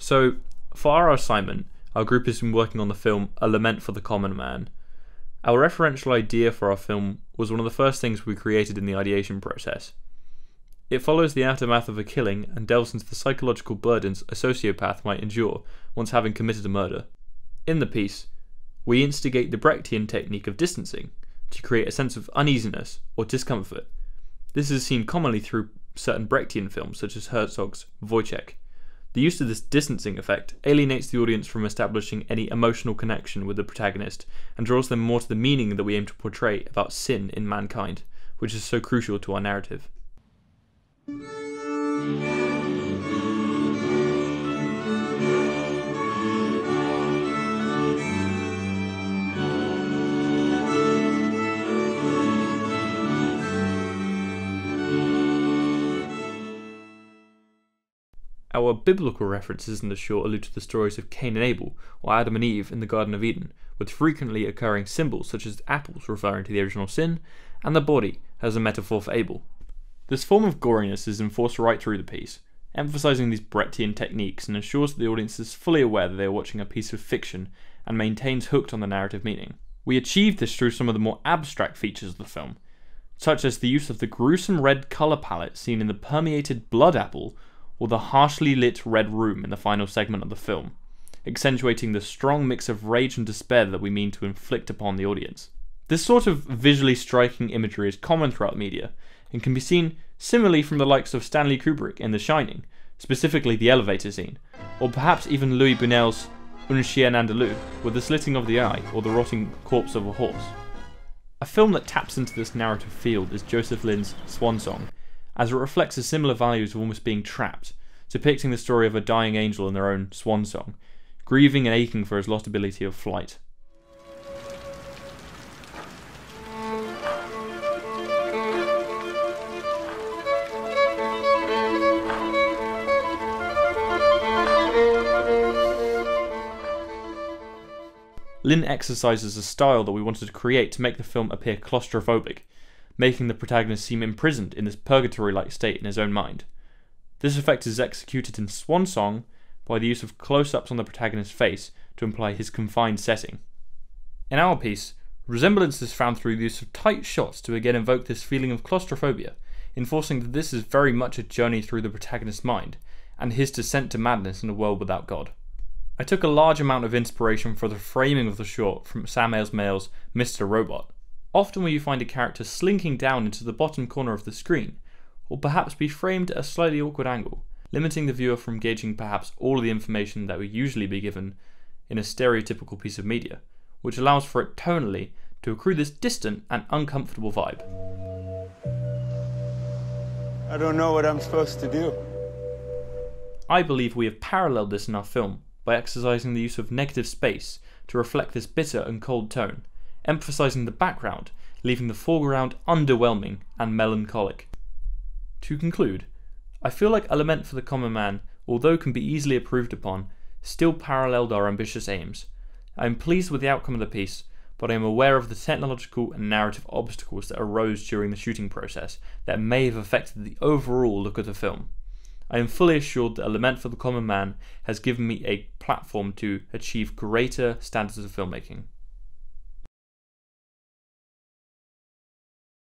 So, for our assignment, our group has been working on the film A Lament for the Common Man. Our referential idea for our film was one of the first things we created in the ideation process. It follows the aftermath of a killing and delves into the psychological burdens a sociopath might endure once having committed a murder. In the piece, we instigate the Brechtian technique of distancing to create a sense of uneasiness or discomfort. This is seen commonly through certain Brechtian films such as Herzog's Wojciech. The use of this distancing effect alienates the audience from establishing any emotional connection with the protagonist and draws them more to the meaning that we aim to portray about sin in mankind, which is so crucial to our narrative. Our biblical references in the short allude to the stories of Cain and Abel, or Adam and Eve in the Garden of Eden, with frequently occurring symbols such as apples referring to the original sin, and the body as a metaphor for Abel. This form of goriness is enforced right through the piece, emphasising these Brechtian techniques and ensures that the audience is fully aware that they are watching a piece of fiction and maintains hooked on the narrative meaning. We achieve this through some of the more abstract features of the film, such as the use of the gruesome red colour palette seen in the permeated blood apple or the harshly lit red room in the final segment of the film, accentuating the strong mix of rage and despair that we mean to inflict upon the audience. This sort of visually striking imagery is common throughout media, and can be seen similarly from the likes of Stanley Kubrick in The Shining, specifically the elevator scene, or perhaps even Louis Buñuel's Un Chien Andalou with the slitting of the eye or the rotting corpse of a horse. A film that taps into this narrative field is Joseph Lin's Swan Song, as it reflects the similar values of almost being trapped, depicting the story of a dying angel in their own swan song, grieving and aching for his lost ability of flight. Lin exercises a style that we wanted to create to make the film appear claustrophobic, making the protagonist seem imprisoned in this purgatory-like state in his own mind. This effect is executed in Swan Song by the use of close-ups on the protagonist's face to imply his confined setting. In our piece, resemblance is found through the use of tight shots to again invoke this feeling of claustrophobia, enforcing that this is very much a journey through the protagonist's mind, and his descent to madness in a world without God. I took a large amount of inspiration for the framing of the short from Sam Esmail's Mr. Robot. Often where you find a character slinking down into the bottom corner of the screen, or perhaps be framed at a slightly awkward angle, limiting the viewer from gauging perhaps all of the information that would usually be given in a stereotypical piece of media, which allows for it tonally to accrue this distant and uncomfortable vibe. I don't know what I'm supposed to do. I believe we have paralleled this in our film by exercising the use of negative space to reflect this bitter and cold tone, emphasising the background, leaving the foreground underwhelming and melancholic. To conclude, I feel like A Lament for the Common Man, although can be easily improved upon, still paralleled our ambitious aims. I am pleased with the outcome of the piece, but I am aware of the technological and narrative obstacles that arose during the shooting process that may have affected the overall look of the film. I am fully assured that A Lament for the Common Man has given me a platform to achieve greater standards of filmmaking.